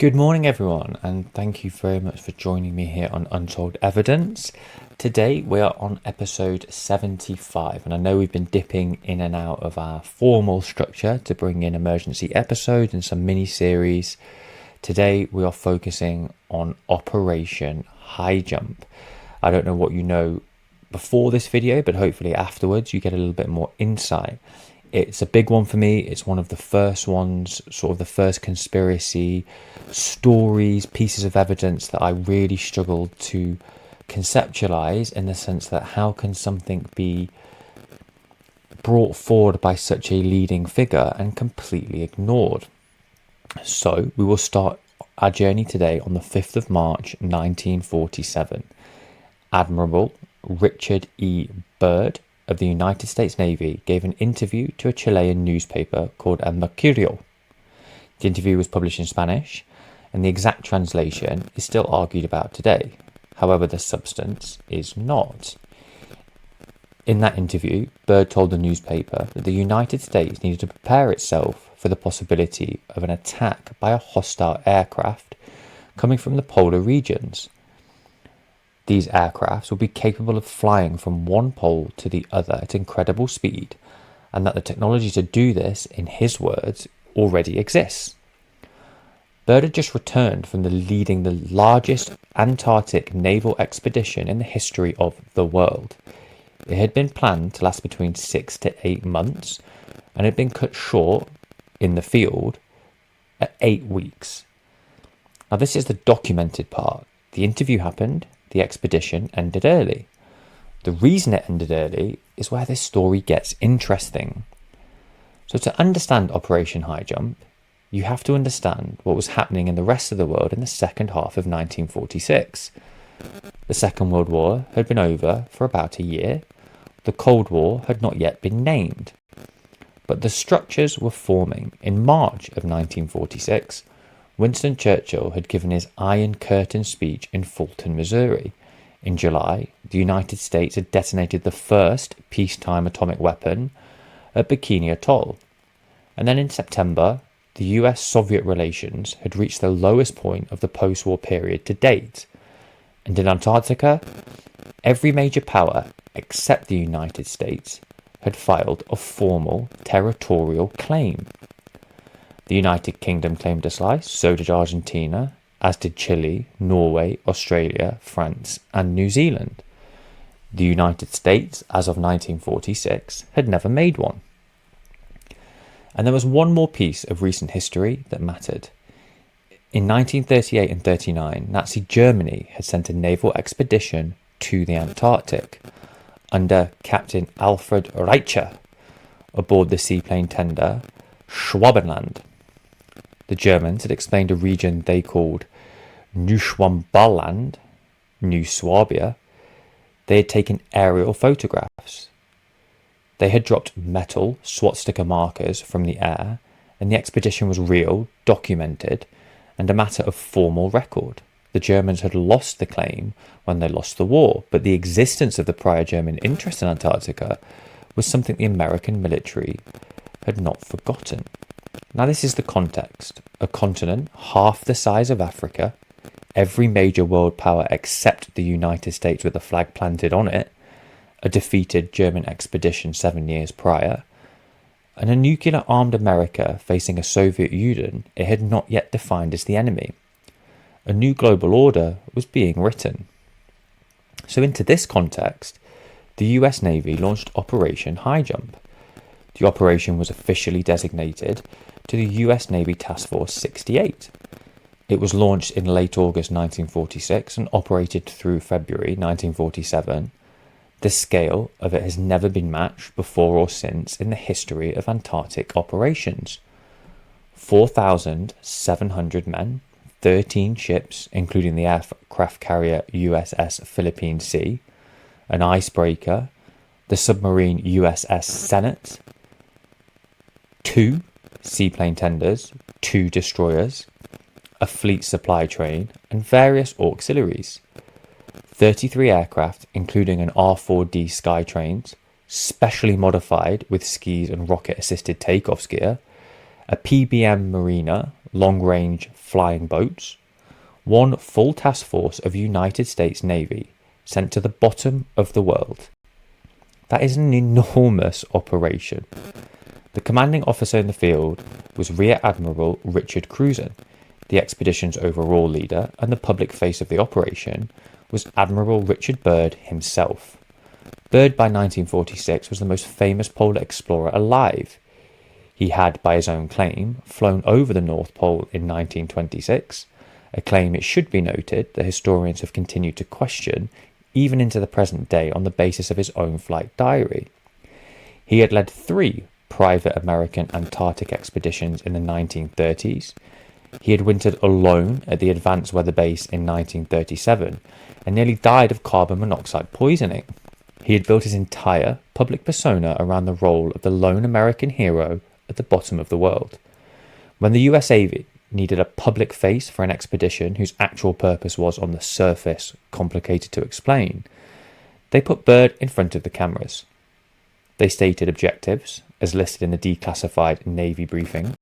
Good morning, everyone, and thank you very much for joining me here on Untold Evidence. Today we are on episode 75, and I know we've been dipping in and out of our formal structure to bring in emergency episodes and some mini-series. Today we are focusing on Operation Highjump. I don't know what you know before this video, but hopefully afterwards you get a little bit more insight. It's a big one for me. It's one of the first ones, sort of the first conspiracy stories, pieces of evidence that I really struggled to conceptualize, in the sense that how can something be brought forward by such a leading figure and completely ignored? So we will start our journey today on the 5th of March 1947. Admiral Richard E. Byrd of the United States Navy gave an interview to a Chilean newspaper called Mercurio. The interview was published in Spanish, and the exact translation is still argued about today. However, the substance is not. In that interview, Byrd told the newspaper that the United States needed to prepare itself for the possibility of an attack by a hostile aircraft coming from the polar regions. These aircrafts will be capable of flying from one pole to the other at incredible speed, and that the technology to do this, in his words, already exists. Byrd had just returned from leading the largest Antarctic naval expedition in the history of the world. It had been planned to last between 6 to 8 months, and had been cut short in the field at 8 weeks. Now, this is the documented part. The interview happened. The expedition ended early. The reason it ended early is where this story gets interesting. So to understand Operation Highjump, you have to understand what was happening in the rest of the world in the second half of 1946. The Second World War had been over for about a year. The Cold War had not yet been named. But the structures were forming. In March of 1946, Winston Churchill had given his Iron Curtain speech in Fulton, Missouri. In July, the United States had detonated the first peacetime atomic weapon at Bikini Atoll. And then in September, the US-Soviet relations had reached the lowest point of the post-war period to date. And in Antarctica, every major power, except the United States, had filed a formal territorial claim. The United Kingdom claimed a slice, so did Argentina, as did Chile, Norway, Australia, France, and New Zealand. The United States, as of 1946, had never made one. And there was one more piece of recent history that mattered. In 1938 and 39, Nazi Germany had sent a naval expedition to the Antarctic under Captain Alfred Reicher aboard the seaplane tender Schwabenland. The Germans had explained a region they called Schwabenland, New Swabia. They had taken aerial photographs. They had dropped metal swastika markers from the air, and the expedition was real, documented, and a matter of formal record. The Germans had lost the claim when they lost the war, but the existence of the prior German interest in Antarctica was something the American military had not forgotten. Now, this is the context. A continent half the size of Africa, every major world power except the United States with a flag planted on it, a defeated German expedition 7 years prior, and a nuclear-armed America facing a Soviet Union it had not yet defined as the enemy. A new global order was being written. So into this context, the US Navy launched Operation Highjump. The operation was officially designated to the US Navy Task Force 68. It was launched in late August 1946 and operated through February 1947. The scale of it has never been matched before or since in the history of Antarctic operations. 4,700 men, 13 ships, including the aircraft carrier USS Philippine Sea, an icebreaker, the submarine USS Senate, 2 seaplane tenders, 2 destroyers, a fleet supply train, and various auxiliaries. 33 aircraft, including an R-4D Skytrains, specially modified with skis and rocket-assisted takeoffs gear, a PBM Mariner long-range flying boats, one full task force of United States Navy sent to the bottom of the world. That is an enormous operation. The commanding officer in the field was Rear Admiral Richard E. The expedition's overall leader and the public face of the operation was Admiral Richard Byrd himself. Byrd by 1946 was the most famous polar explorer alive. He had, by his own claim, flown over the North Pole in 1926, a claim, it should be noted, that historians have continued to question even into the present day on the basis of his own flight diary. He had led 3 private American Antarctic expeditions in the 1930s. He had wintered alone at the Advanced Weather Base in 1937 and nearly died of carbon monoxide poisoning. He had built his entire public persona around the role of the lone American hero at the bottom of the world. When the US Navy needed a public face for an expedition whose actual purpose was, on the surface, complicated to explain, they put Byrd in front of the cameras. They stated objectives, as listed in the declassified Navy briefing.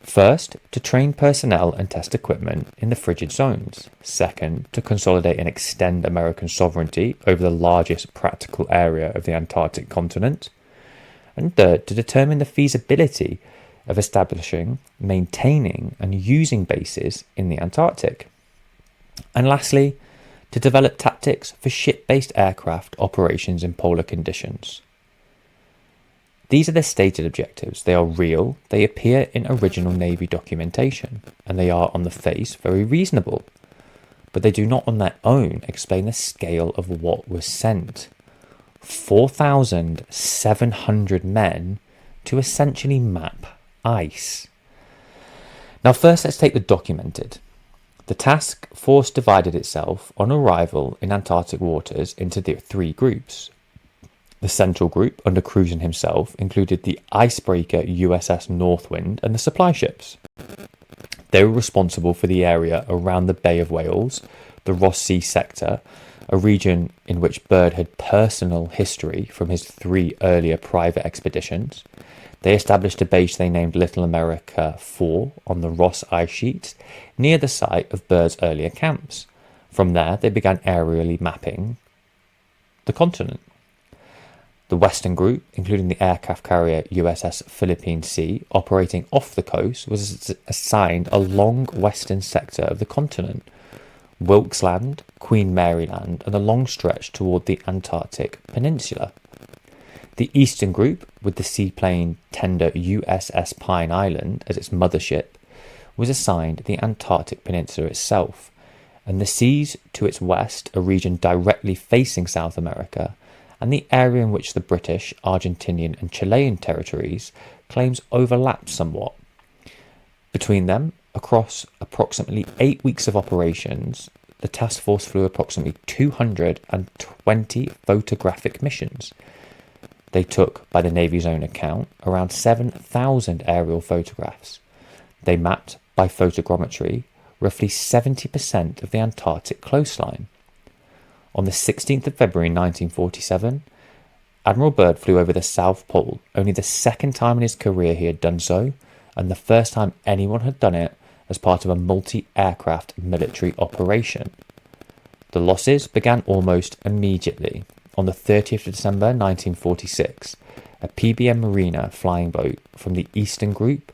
First, to train personnel and test equipment in the frigid zones. Second, to consolidate and extend American sovereignty over the largest practical area of the Antarctic continent. And third, to determine the feasibility of establishing, maintaining and using bases in the Antarctic. And lastly, to develop tactics for ship-based aircraft operations in polar conditions. These are the stated objectives. They are real, they appear in original Navy documentation, and they are on the face very reasonable. But they do not on their own explain the scale of what was sent. 4,700 men to essentially map ice. Now first let's take the documented. The task force divided itself on arrival in Antarctic waters into the 3 groups. The central group, under Cruzen himself, included the icebreaker USS Northwind and the supply ships. They were responsible for the area around the Bay of Whales, the Ross Sea sector, a region in which Byrd had personal history from his 3 earlier private expeditions. They established a base they named Little America 4 on the Ross ice sheet, near the site of Byrd's earlier camps. From there, they began aerially mapping the continent. The western group, including the aircraft carrier USS Philippine Sea, operating off the coast, was assigned a long western sector of the continent, Wilkes Land, Queen Mary Land, and a long stretch toward the Antarctic Peninsula. The eastern group, with the seaplane tender USS Pine Island as its mothership, was assigned the Antarctic Peninsula itself, and the seas to its west, a region directly facing South America, and the area in which the British, Argentinian and Chilean territories claims overlapped somewhat. Between them, across approximately 8 weeks of operations, the task force flew approximately 220 photographic missions. They took, by the Navy's own account, around 7,000 aerial photographs. They mapped, by photogrammetry, roughly 70% of the Antarctic coastline. On the 16th of February 1947, Admiral Byrd flew over the South Pole, only the second time in his career he had done so, and the first time anyone had done it as part of a multi-aircraft military operation. The losses began almost immediately. On the 30th of December 1946, a PBM Mariner flying boat from the Eastern Group,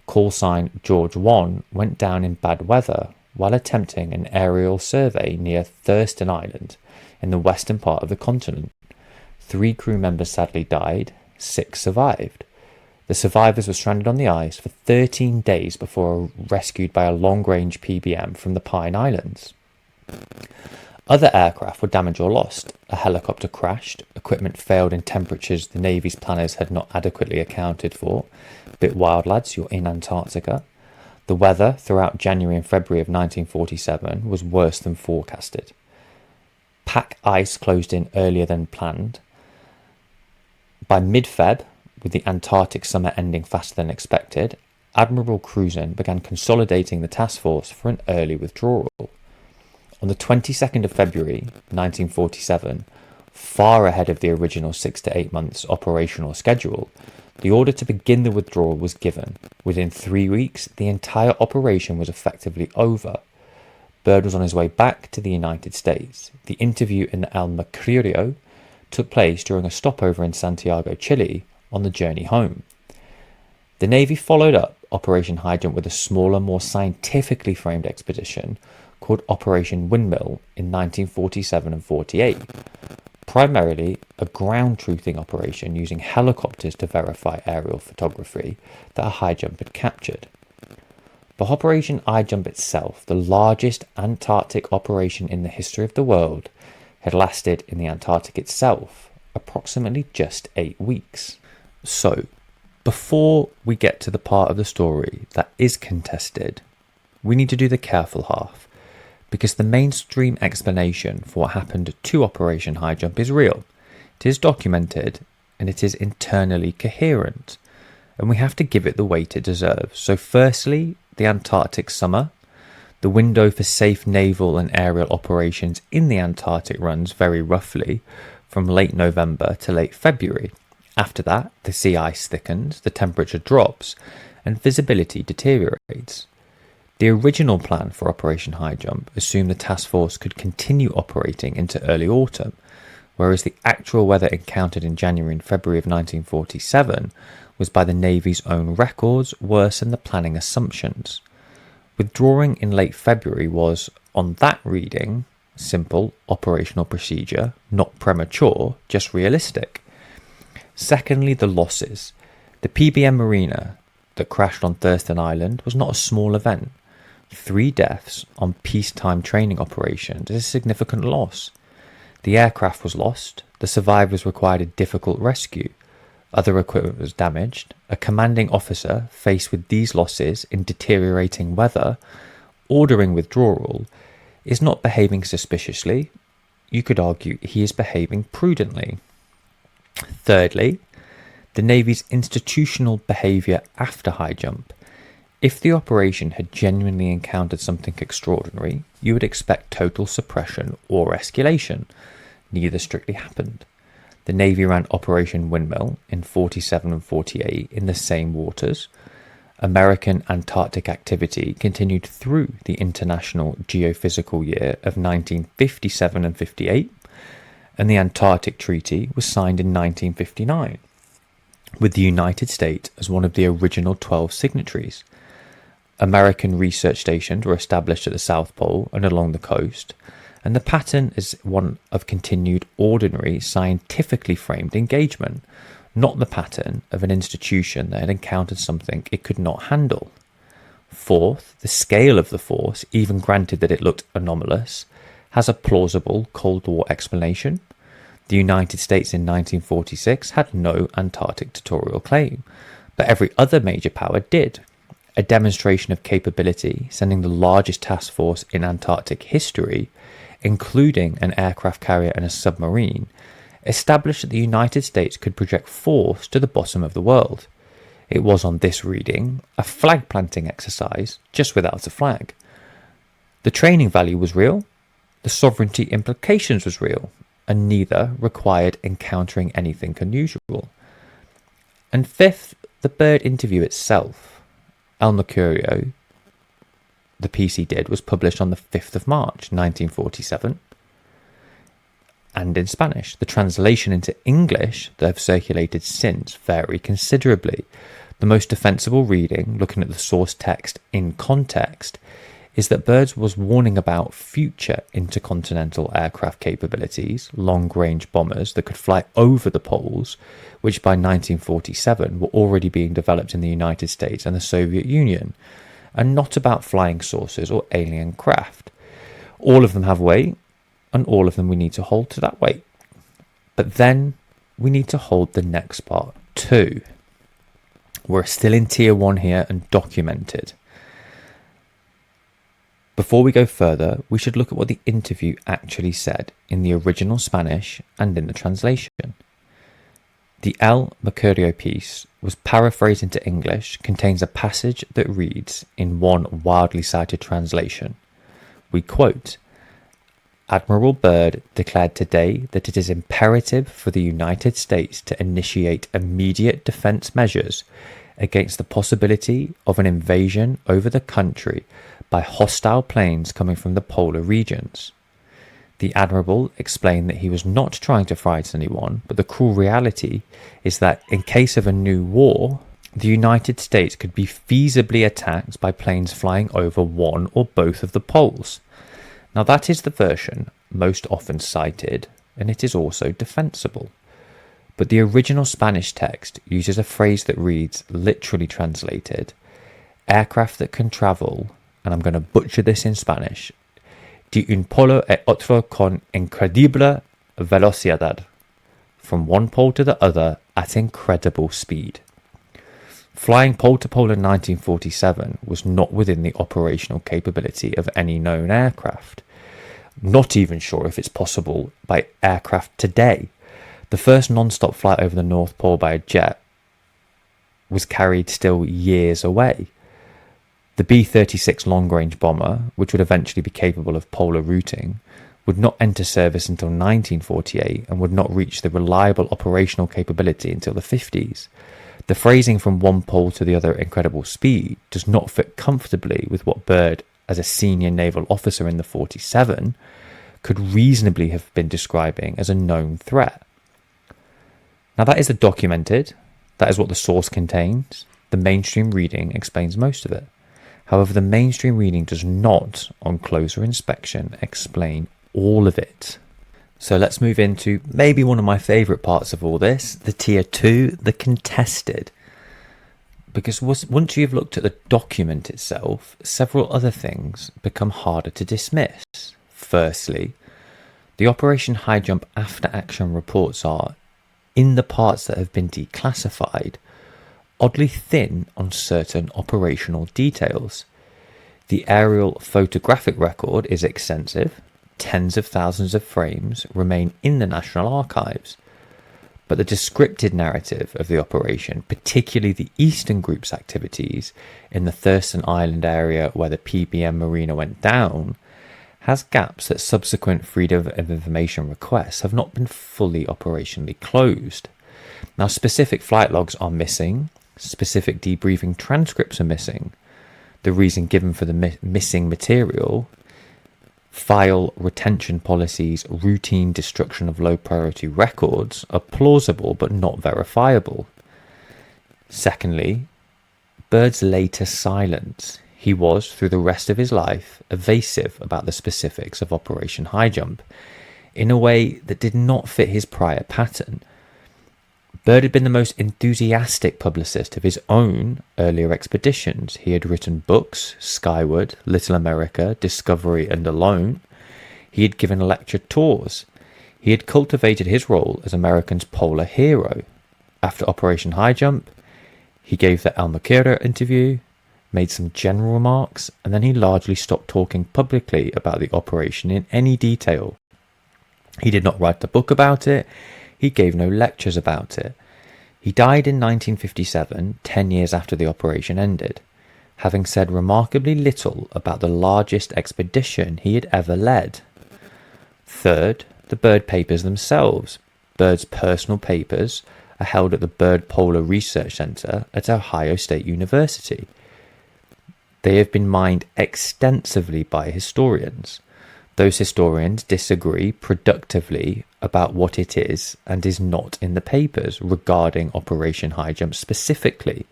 call sign George 1, went down in bad weather while attempting an aerial survey near Thurston Island in the western part of the continent. 3 crew members sadly died, 6 survived. The survivors were stranded on the ice for 13 days before rescued by a long-range PBM from the Pine Islands. Other aircraft were damaged or lost. A helicopter crashed, equipment failed in temperatures the Navy's planners had not adequately accounted for. Bit wild, lads, you're in Antarctica. The weather throughout January and February of 1947 was worse than forecasted. Pack ice closed in earlier than planned. By mid-Feb, with the Antarctic summer ending faster than expected, Admiral Cruzen began consolidating the task force for an early withdrawal. On the 22nd of February 1947, far ahead of the original 6 to 8 months operational schedule, the order to begin the withdrawal was given. Within 3 weeks, the entire operation was effectively over. Byrd was on his way back to the United States. The interview in the El Mercurio took place during a stopover in Santiago, Chile, on the journey home. The Navy followed up Operation Highjump with a smaller, more scientifically framed expedition called Operation Windmill in 1947 and 48, primarily a ground truthing operation using helicopters to verify aerial photography that a high jump had captured. But Operation Highjump itself, the largest Antarctic operation in the history of the world, had lasted in the Antarctic itself approximately just 8 weeks. So, before we get to the part of the story that is contested, we need to do the careful half, because the mainstream explanation for what happened to Operation Highjump is real. It is documented and it is internally coherent, and we have to give it the weight it deserves. So firstly, the Antarctic summer. The window for safe naval and aerial operations in the Antarctic runs very roughly from late November to late February. After that, the sea ice thickens, the temperature drops, and visibility deteriorates. The original plan for Operation Highjump assumed the task force could continue operating into early autumn, whereas the actual weather encountered in January and February of 1947 was, by the Navy's own records, worse than the planning assumptions. Withdrawing in late February was, on that reading, simple operational procedure, not premature, just realistic. Secondly, the losses. The PBM Marina that crashed on Thurston Island was not a small event. 3 deaths on peacetime training operations is a significant loss. The aircraft was lost, the survivors required a difficult rescue, other equipment was damaged. A commanding officer, faced with these losses in deteriorating weather, ordering withdrawal, is not behaving suspiciously. You could argue he is behaving prudently. Thirdly, the Navy's institutional behaviour after Highjump. If the operation had genuinely encountered something extraordinary, you would expect total suppression or escalation. Neither strictly happened. The Navy ran Operation Windmill in 47 and 48 in the same waters. American Antarctic activity continued through the International Geophysical Year of 1957 and 58, and the Antarctic Treaty was signed in 1959, with the United States as one of the original 12 signatories. American research stations were established at the South Pole and along the coast, and the pattern is one of continued ordinary, scientifically framed engagement, not the pattern of an institution that had encountered something it could not handle. Fourth, the scale of the force, even granted that it looked anomalous, has a plausible Cold War explanation. The United States in 1946 had no Antarctic territorial claim, but every other major power did. A demonstration of capability, sending the largest task force in Antarctic history, including an aircraft carrier and a submarine, established that the United States could project force to the bottom of the world. It was, on this reading, a flag-planting exercise, just without a flag. The training value was real, the sovereignty implications was real, and neither required encountering anything unusual. And fifth, the Byrd interview itself. El Mercurio, the piece he did, was published on the 5th of March 1947, and in Spanish. The translation into English that have circulated since vary considerably. The most defensible reading, looking at the source text in context, is that Byrd was warning about future intercontinental aircraft capabilities, long-range bombers that could fly over the poles, which by 1947 were already being developed in the United States and the Soviet Union, and not about flying saucers or alien craft. All of them have weight, and all of them we need to hold to that weight. But then we need to hold the next part too. We're still in Tier 1 here and documented. Before we go further, we should look at what the interview actually said in the original Spanish and in the translation. The El Mercurio piece was paraphrased into English, contains a passage that reads in one wildly cited translation. We quote, Admiral Byrd declared today that it is imperative for the United States to initiate immediate defense measures against the possibility of an invasion over the country by hostile planes coming from the polar regions. The Admiral explained that he was not trying to frighten anyone, but the cruel reality is that in case of a new war, the United States could be feasibly attacked by planes flying over one or both of the poles. Now that is the version most often cited, and it is also defensible. But the original Spanish text uses a phrase that reads, literally translated, aircraft that can travel, and I'm going to butcher this in Spanish, de un polo a otro con incredible velocidad, from one pole to the other at incredible speed. Flying pole to pole in 1947 was not within the operational capability of any known aircraft. Not even sure if it's possible by aircraft today. The first non-stop flight over the North Pole by a jet was carried still years away. The B-36 long-range bomber, which would eventually be capable of polar routing, would not enter service until 1948 and would not reach the reliable operational capability until the 50s. The phrasing from one pole to the other at incredible speed does not fit comfortably with what Byrd, as a senior naval officer in the 47, could reasonably have been describing as a known threat. Now that is the documented, that is what the source contains. The mainstream reading explains most of it. However, the mainstream reading does not, on closer inspection, explain all of it. So let's move into maybe one of my favourite parts of all this, the tier 2, the contested. Because once you've looked at the document itself, several other things become harder to dismiss. Firstly, the Operation Highjump after-action reports are, in the parts that have been declassified, oddly thin on certain operational details. The aerial photographic record is extensive. Tens of thousands of frames remain in the National Archives. But the descriptive narrative of the operation, particularly the Eastern Group's activities in the Thurston Island area where the PBM Marina went down, has gaps that subsequent Freedom of Information requests have not been fully operationally closed. Now, specific flight logs are missing, specific debriefing transcripts are missing. The reason given for the missing material, file retention policies, routine destruction of low priority records, are plausible but not verifiable. Secondly, Byrd's later silence. He was, through the rest of his life, evasive about the specifics of Operation Highjump, in a way that did not fit his prior pattern. Byrd had been the most enthusiastic publicist of his own earlier expeditions. He had written books, Skyward, Little America, Discovery and Alone. He had given lecture tours. He had cultivated his role as America's polar hero. After Operation Highjump, he gave the El Mercurio interview, made some general remarks, and then he largely stopped talking publicly about the operation in any detail. He did not write a book about it. He gave no lectures about it. He died in 1957, 10 years after the operation ended, having said remarkably little about the largest expedition he had ever led. Third, the Byrd papers themselves. Byrd's personal papers are held at the Byrd Polar Research Center at Ohio State University. They have been mined extensively by historians. Those historians disagree productively about what it is and is not in the papers regarding Operation Highjump specifically.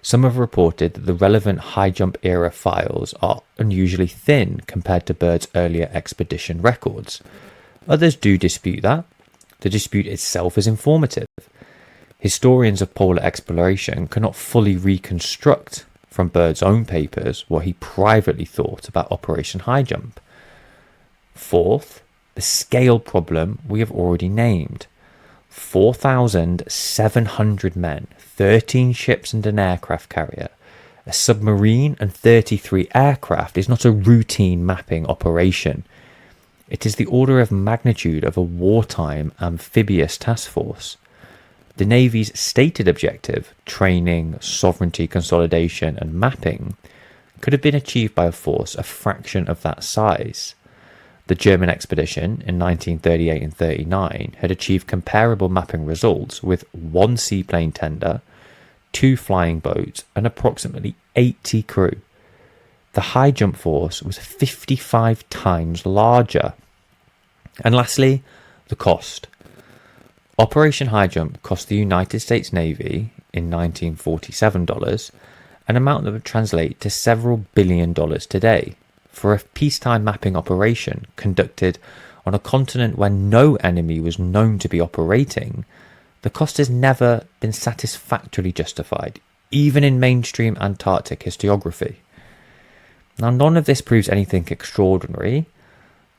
Some have reported that the relevant Highjump era files are unusually thin compared to Byrd's earlier expedition records. Others do dispute that. The dispute itself is informative. Historians of polar exploration cannot fully reconstruct from Byrd's own papers what he privately thought about Operation Highjump. Fourth, the scale problem we have already named. 4,700 men, 13 ships and an aircraft carrier, a submarine and 33 aircraft is not a routine mapping operation. It is the order of magnitude of a wartime amphibious task force. The Navy's stated objective, training, sovereignty consolidation and mapping, could have been achieved by a force a fraction of that size. The German expedition in 1938 and 39 had achieved comparable mapping results with 1 seaplane tender, 2 flying boats, and approximately 80 crew. The Highjump force was 55 times larger. And lastly, the cost. Operation Highjump cost the United States Navy in 1947 dollars an amount that would translate to several $billions today. For a peacetime mapping operation conducted on a continent where no enemy was known to be operating, the cost has never been satisfactorily justified, even in mainstream Antarctic historiography. Now, none of this proves anything extraordinary,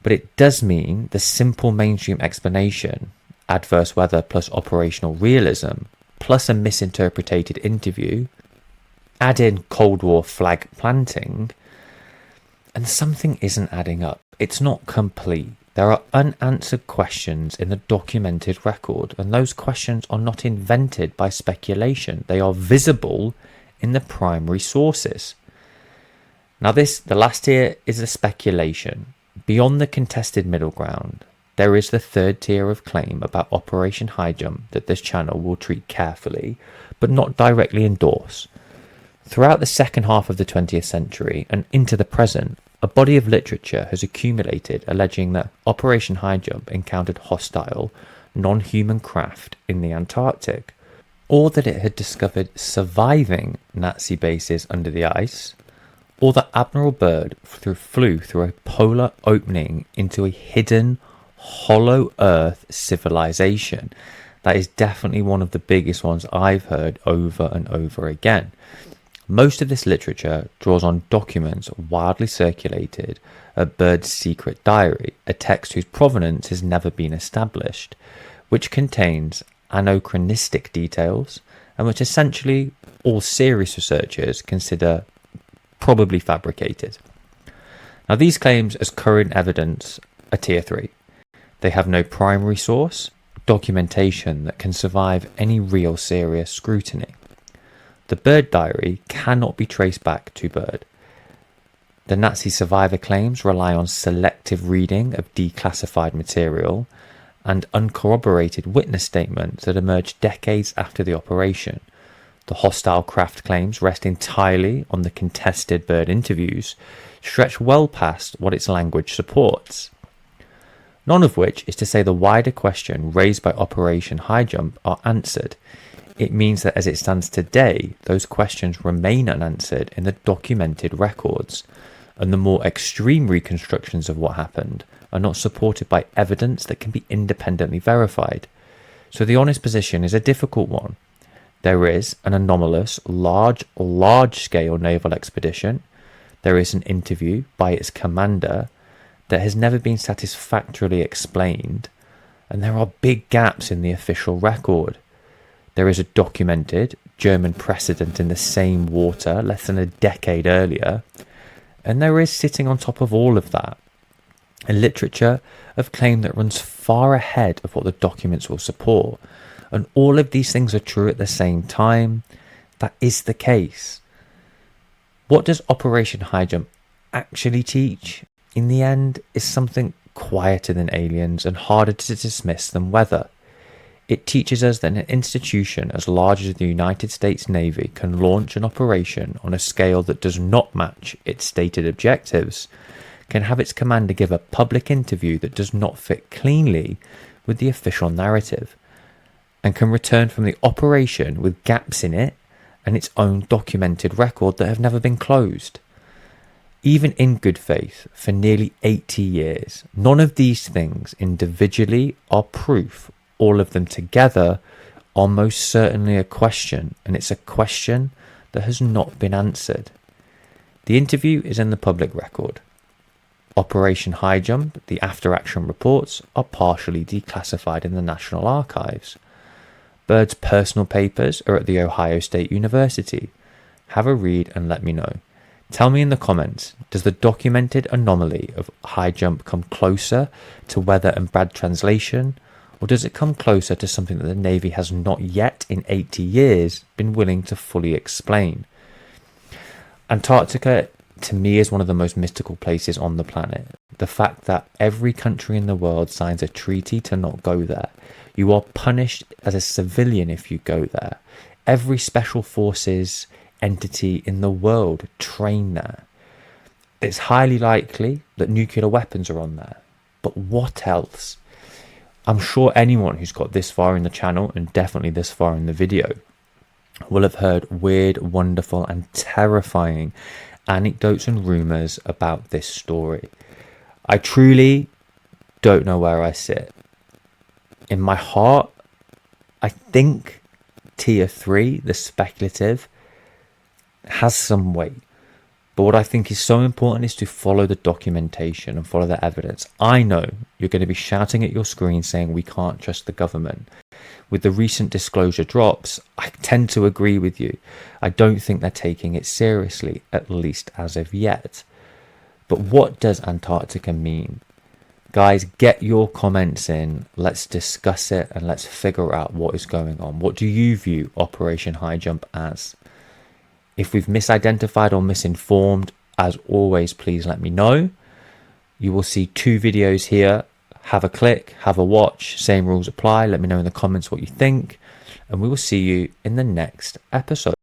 but it does mean the simple mainstream explanation, adverse weather plus operational realism, plus a misinterpreted interview, add in Cold War flag planting, and something isn't adding up. It's not complete. There are unanswered questions in the documented record, and those questions are not invented by speculation. They are visible in the primary sources. Now the last tier is the speculation. Beyond the contested middle ground, there is the third tier of claim about Operation Highjump that this channel will treat carefully, but not directly endorse. Throughout the second half of the 20th century and into the present, a body of literature has accumulated alleging that Operation Highjump encountered hostile, non-human craft in the Antarctic, or that it had discovered surviving Nazi bases under the ice, or that Admiral Byrd flew through a polar opening into a hidden, hollow earth civilization. That is definitely one of the biggest ones I've heard over and over again. Most of this literature draws on documents widely circulated of Byrd's secret diary, a text whose provenance has never been established, which contains anachronistic details and which essentially all serious researchers consider probably fabricated. Now, these claims as current evidence are tier 3. They have no primary source, documentation that can survive any real serious scrutiny. The Byrd diary cannot be traced back to Byrd. The Nazi survivor claims rely on selective reading of declassified material and uncorroborated witness statements that emerged decades after the operation. The hostile craft claims rest entirely on the contested Byrd interviews, stretch well past what its language supports. None of which is to say the wider question raised by Operation Highjump are answered. It means that as it stands today, those questions remain unanswered in the documented records, and the more extreme reconstructions of what happened are not supported by evidence that can be independently verified. So the honest position is a difficult one. There is an anomalous, large-scale naval expedition. There is an interview by its commander that has never been satisfactorily explained, and there are big gaps in the official record. There is a documented German precedent in the same water less than a decade earlier, and there is, sitting on top of all of that, a literature of claim that runs far ahead of what the documents will support. And all of these things are true at the same time. That is the case. What does Operation Highjump actually teach? In the end, is something quieter than aliens and harder to dismiss than weather. It teaches us that an institution as large as the United States Navy can launch an operation on a scale that does not match its stated objectives, can have its commander give a public interview that does not fit cleanly with the official narrative, and can return from the operation with gaps in it and its own documented record that have never been closed. Even in good faith, for nearly 80 years, none of these things individually are proof. All of them together are most certainly a question, and it's a question that has not been answered. The interview is in the public record. Operation Highjump, the after-action reports, are partially declassified in the National Archives. Byrd's personal papers are at the Ohio State University. Have a read and let me know. Tell me in the comments, does the documented anomaly of Highjump come closer to weather and bad translation, or does it come closer to something that the Navy has not yet in 80 years been willing to fully explain? Antarctica to me is one of the most mystical places on the planet. The fact that every country in the world signs a treaty to not go there. You are punished as a civilian if you go there. Every special forces entity in the world train there. It's highly likely that nuclear weapons are on there. But what else? I'm sure anyone who's got this far in the channel, and definitely this far in the video, will have heard weird, wonderful and terrifying anecdotes and rumours about this story. I truly don't know where I sit. In my heart, I think tier 3, the speculative, has some weight. But what I think is so important is to follow the documentation and follow the evidence. I know you're going to be shouting at your screen saying we can't trust the government. With the recent disclosure drops, I tend to agree with you. I don't think they're taking it seriously, at least as of yet. But what does Antarctica mean? Guys, get your comments in. Let's discuss it and let's figure out what is going on. What do you view Operation Highjump as? If we've misidentified or misinformed, as always, please let me know. You will see 2 videos here. Have a click, have a watch, same rules apply. Let me know in the comments what you think, and we will see you in the next episode.